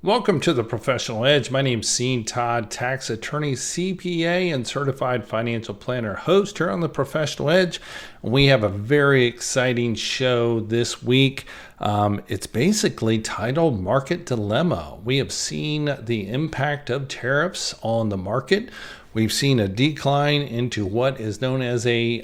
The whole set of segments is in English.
Welcome to the Professional Edge. My name's Sean Todd, tax attorney, CPA, and certified financial planner, host here on the Professional Edge. We have a very exciting show this week. It's basically titled Market Dilemma. We have seen the impact of tariffs on the market. We've seen a decline into what is known as a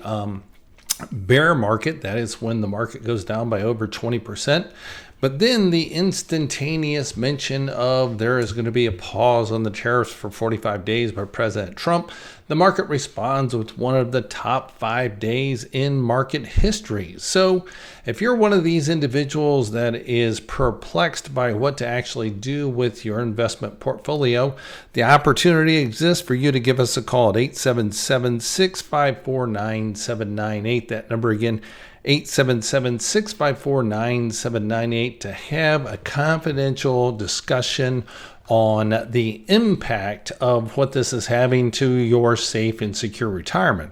bear market. That is when the market goes down by over 20%. But then the instantaneous mention of there is going to be a pause on the tariffs for 45 days by President Trump. The market responds with one of the top 5 days in market history. So if you're one of these individuals that is perplexed by what to actually do with your investment portfolio, the opportunity exists for you to give us a call at 877-654-9798. That number again, 877-654-9798, to have a confidential discussion on the impact of what this is having to your safe and secure retirement.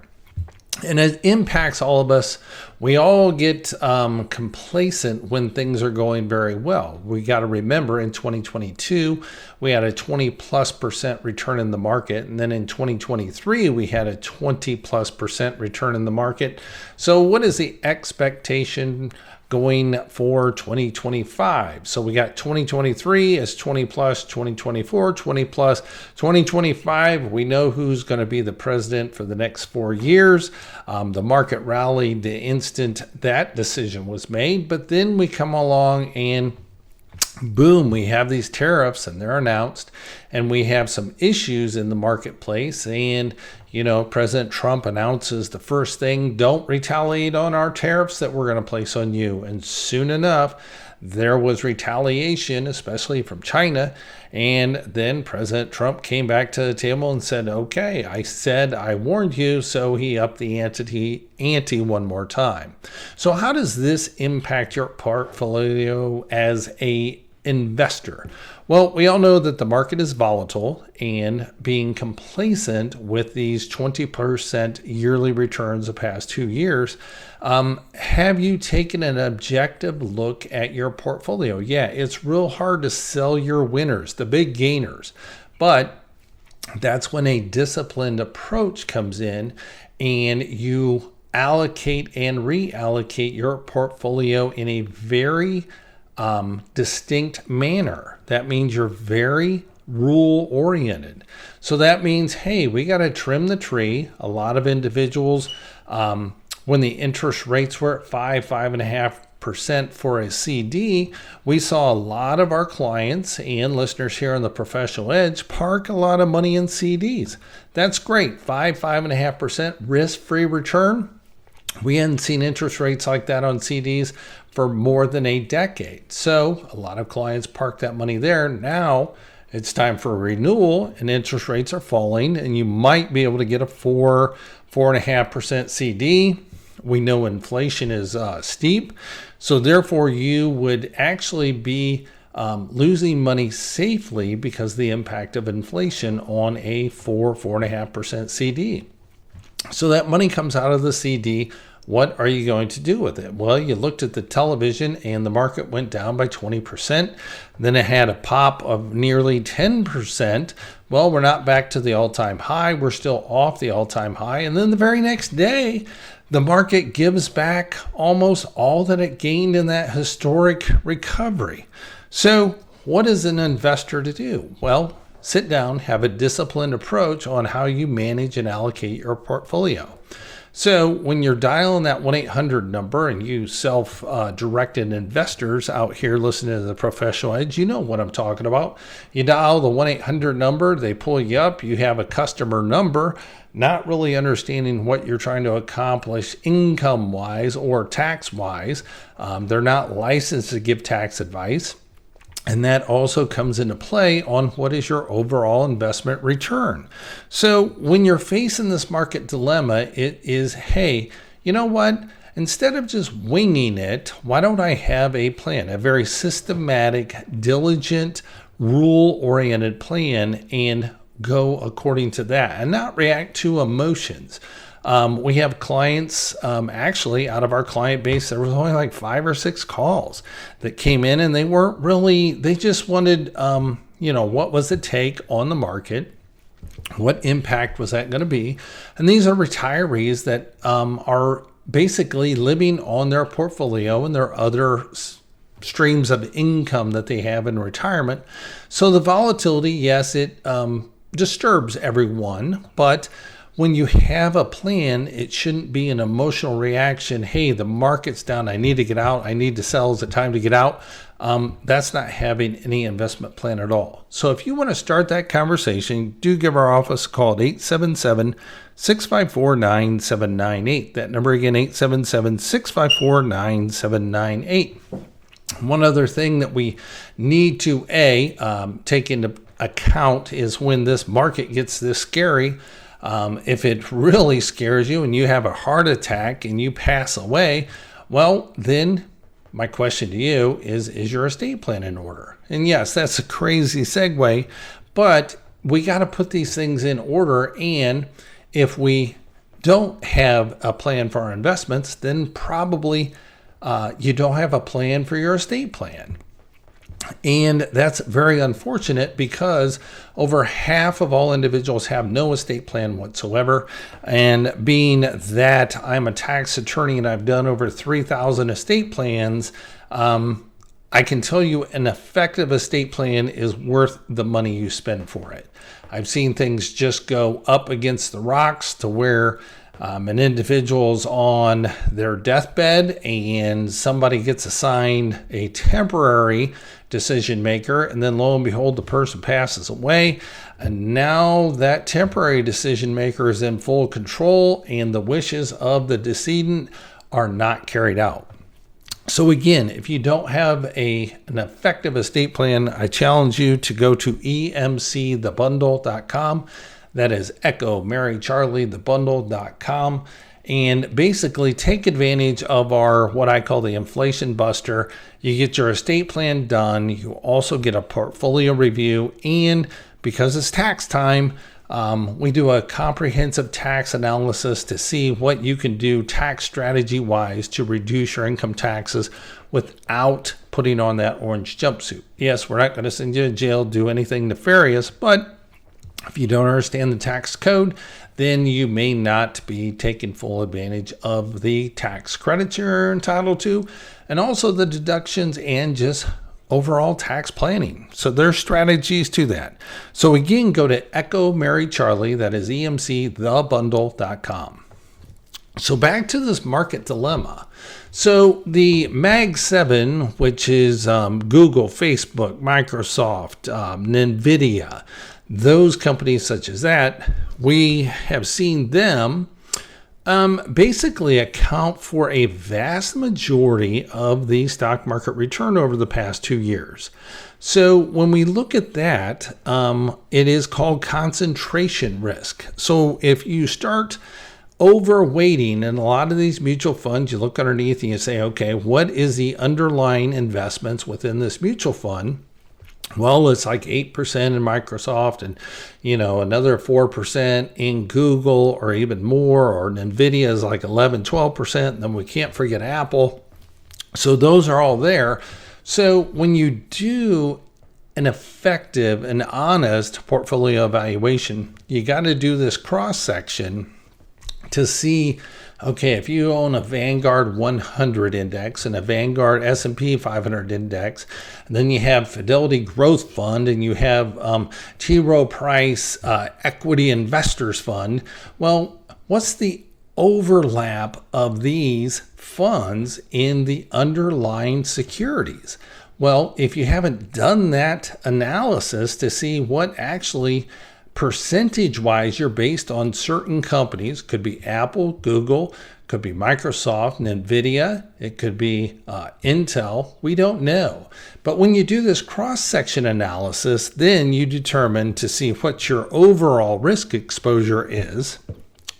And it impacts all of us. We all get complacent when things are going very well. We got to remember in 2022, we had a 20+% return in the market. And then in 2023, we had a 20+% return in the market. So what is the expectation going for 2025? So we got 2023 as 20 plus, 2024, 20 plus, 2025. We know who's going to be the president for the next 4 years. The market rallied the instant that decision was made, but then we come along and boom, we have these tariffs and they're announced, and we have some issues in the marketplace. And, President Trump announces the first thing, don't retaliate on our tariffs that we're going to place on you. And soon enough, there was retaliation, especially from China. And then President Trump came back to the table and said, okay, I warned you. So he upped the ante one more time. So how does this impact your portfolio as a investor? Well, we all know that the market is volatile, and being complacent with these 20% yearly returns the past 2 years, have you taken an objective look at your portfolio? Yeah, it's real hard to sell your winners, the big gainers, but that's when a disciplined approach comes in and you allocate and reallocate your portfolio in a very distinct manner. That means you're very rule oriented. So that means, hey, we got to trim the tree. A lot of individuals, when the interest rates were at 5.5% for a CD, we saw a lot of our clients and listeners here on the Professional Edge park a lot of money in CDs. That's great. 5.5% risk-free return. We hadn't seen interest rates like that on CDs for more than a decade. So a lot of clients park that money there. Now it's time for a renewal and interest rates are falling, and you might be able to get a 4.5% CD. We know inflation is steep. So therefore you would actually be losing money safely because of the impact of inflation on a 4.5% CD. So that money comes out of the CD. What are you going to do with it? Well, you looked at the television and the market went down by 20%. Then it had a pop of nearly 10%. Well, we're not back to the all-time high. We're still off the all-time high. And then the very next day, the market gives back almost all that it gained in that historic recovery. So what is an investor to do? Well, sit down, have a disciplined approach on how you manage and allocate your portfolio. So when you're dialing that 1-800 number, and you self-directed investors out here listening to the Professional Edge, you know what I'm talking about. You dial the 1-800 number, they pull you up, you have a customer number, not really understanding what you're trying to accomplish income-wise or tax-wise. They're not licensed to give tax advice. And that also comes into play on what is your overall investment return. So when you're facing this market dilemma, it is, hey, you know what? Instead of just winging it, why don't I have a plan, a very systematic, diligent, rule-oriented plan, and go according to that and not react to emotions. We have clients, actually out of our client base, there was only like 5 or 6 calls that came in, and they just wanted, what was the take on the market? What impact was that going to be? And these are retirees that are basically living on their portfolio and their other streams of income that they have in retirement. So the volatility, yes, it disturbs everyone, but when you have a plan, it shouldn't be an emotional reaction. Hey, the market's down. I need to get out. I need to sell. Is it time to get out? That's not having any investment plan at all. So if you want to start that conversation, do give our office a call at 877-654-9798. That number again, 877-654-9798. One other thing that we need to take into account is when this market gets this scary. If it really scares you and you have a heart attack and you pass away, well, then my question to you is your estate plan in order? And yes, that's a crazy segue, but we got to put these things in order. And if we don't have a plan for our investments, then probably you don't have a plan for your estate plan. And that's very unfortunate because over half of all individuals have no estate plan whatsoever. And being that I'm a tax attorney and I've done over 3,000 estate plans, I can tell you an effective estate plan is worth the money you spend for it. I've seen things just go up against the rocks to where an individual's on their deathbed and somebody gets assigned a temporary decision maker, and then lo and behold, the person passes away, and now that temporary decision maker is in full control and the wishes of the decedent are not carried out. So again, if you don't have an effective estate plan, I challenge you to go to emcthebundle.com. That is Echo Mary Charlie thebundle.com, and basically take advantage of our what I call the inflation buster. You get your estate plan done. You also get a portfolio review, and because it's tax time, we do a comprehensive tax analysis to see what you can do tax strategy wise to reduce your income taxes without putting on that orange jumpsuit. Yes, we're not going to send you to jail, do anything nefarious, but if you don't understand the tax code, then you may not be taking full advantage of the tax credits you're entitled to, and also the deductions and just overall tax planning. So there's strategies to that. So again, go to Echo Mary Charlie, that is emcthebundle.com. So back to this market dilemma. So the Mag 7, which is Google, Facebook, Microsoft, NVIDIA, those companies such as that, we have seen them basically account for a vast majority of the stock market return over the past 2 years. So when we look at that, it is called concentration risk. So if you start overweighting in a lot of these mutual funds, you look underneath and you say, okay, what is the underlying investments within this mutual fund? Well, it's like 8% in Microsoft and, another 4% in Google or even more, or NVIDIA is like 11, 12%. And then we can't forget Apple. So those are all there. So when you do an effective and honest portfolio evaluation, you got to do this cross section to see, okay, if you own a Vanguard 100 index and a Vanguard S&P 500 index, and then you have Fidelity Growth Fund and you have T. Rowe Price Equity Investors Fund, well, what's the overlap of these funds in the underlying securities? Well, if you haven't done that analysis to see what actually percentage-wise you're based on certain companies, could be Apple, Google, could be Microsoft, NVIDIA, it could be Intel, we don't know. But when you do this cross-section analysis, then you determine to see what your overall risk exposure is.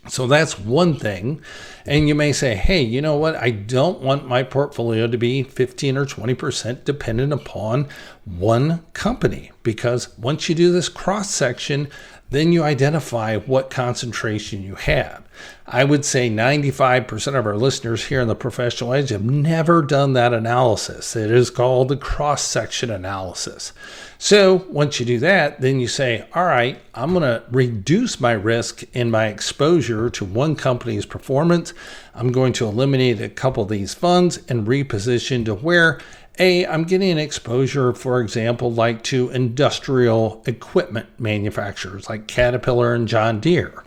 So that's one thing. And you may say, hey, you know what? I don't want my portfolio to be 15 or 20% dependent upon one company, because once you do this cross section, then you identify what concentration you have. I would say 95% of our listeners here on the Professional Edge have never done that analysis. It is called the cross-section analysis. So once you do that, then you say, all right, I'm going to reduce my risk and my exposure to one company's performance. I'm going to eliminate a couple of these funds and reposition to where I'm getting an exposure, for example, like to industrial equipment manufacturers like Caterpillar and John Deere.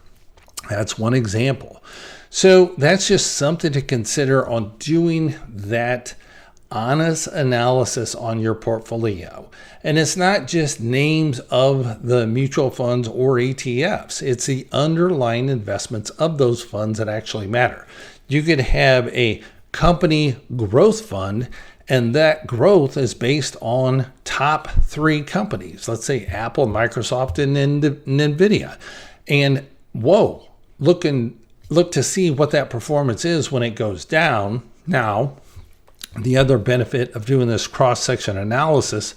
That's one example. So that's just something to consider on doing that honest analysis on your portfolio. And it's not just names of the mutual funds or ETFs. It's the underlying investments of those funds that actually matter. You could have a company growth fund, and that growth is based on top 3 companies. Let's say Apple, Microsoft, and NVIDIA. And look to see what that performance is when it goes down. Now, the other benefit of doing this cross-section analysis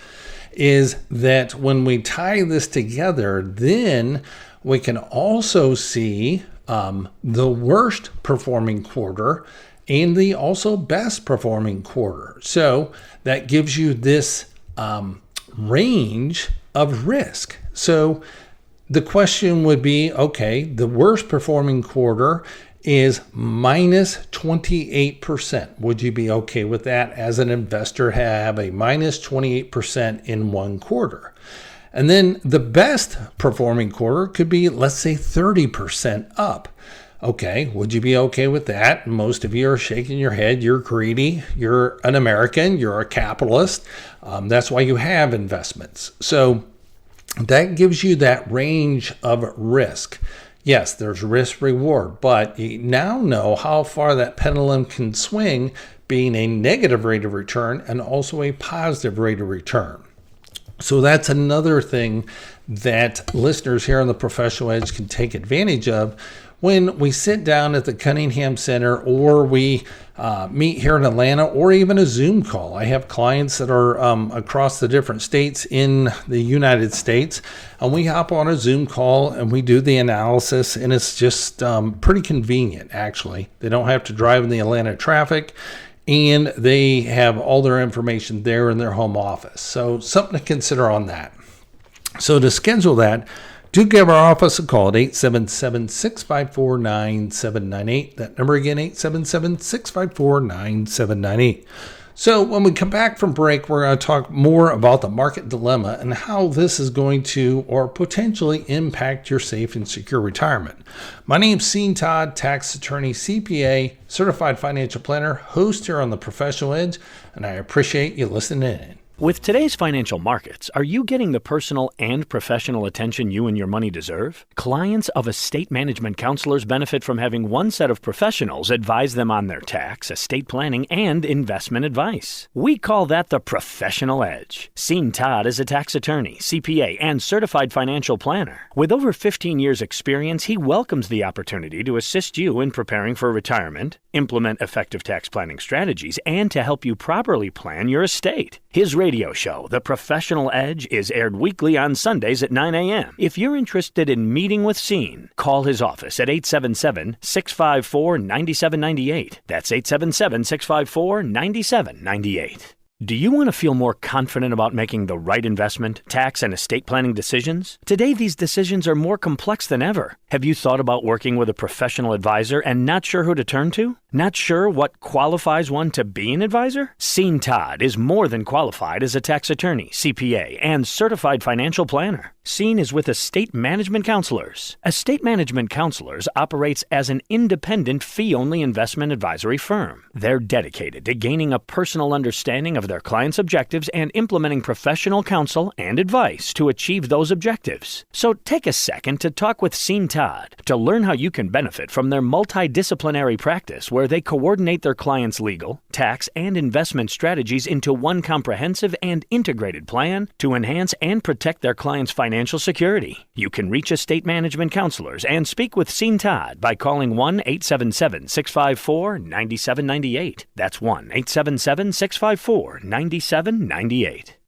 is that when we tie this together, then we can also see the worst performing quarter and the also best performing quarter. So that gives you this range of risk. So the question would be, okay, the worst performing quarter is minus 28%. Would you be okay with that as an investor, have a minus 28% in one quarter? And then the best performing quarter could be, let's say, 30% up. Okay, would you be okay with that? Most of you are shaking your head. You're greedy. You're an American. You're a capitalist. That's why you have investments. So that gives you that range of risk. Yes, there's risk reward, but you now know how far that pendulum can swing, being a negative rate of return and also a positive rate of return. So that's another thing that listeners here on the Professional Edge can take advantage of when we sit down at the Cunningham Center, or we meet here in Atlanta, or even a Zoom call. I have clients that are across the different states in the United States, and we hop on a Zoom call and we do the analysis, and it's just pretty convenient, actually. They don't have to drive in the Atlanta traffic, and they have all their information there in their home office. So something to consider on that. So to schedule that, do give our office a call at 877-654-9798. That number again, 877-654-9798. So when we come back from break, we're going to talk more about the market dilemma and how this is going to or potentially impact your safe and secure retirement. My name's Sean Todd, tax attorney, CPA, certified financial planner, host here on the Professional Edge, and I appreciate you listening in. With today's financial markets, are you getting the personal and professional attention you and your money deserve? Clients of estate management counselors benefit from having one set of professionals advise them on their tax, estate planning, and investment advice. We call that the Professional Edge. Sean Todd is a tax attorney, CPA, and certified financial planner. With over 15 years' experience, he welcomes the opportunity to assist you in preparing for retirement, implement effective tax planning strategies, and to help you properly plan your estate. His radio show, The Professional Edge, is aired weekly on Sundays at 9 a.m. If you're interested in meeting with Sean, call his office at 877-654-9798. That's 877-654-9798. Do you want to feel more confident about making the right investment, tax, and estate planning decisions? Today, these decisions are more complex than ever. Have you thought about working with a professional advisor and not sure who to turn to? Not sure what qualifies one to be an advisor? Sean Todd is more than qualified as a tax attorney, CPA, and certified financial planner. Sean is with Estate Management Counselors. Estate Management Counselors operates as an independent fee-only investment advisory firm. They're dedicated to gaining a personal understanding of their clients' objectives and implementing professional counsel and advice to achieve those objectives. So take a second to talk with Sean Todd to learn how you can benefit from their multidisciplinary practice where they coordinate their clients' legal, tax, and investment strategies into one comprehensive and integrated plan to enhance and protect their clients' financial security. You can reach Estate Management Counselors and speak with Sean Todd by calling 1-877-654-9798. That's 1-877-654-9798.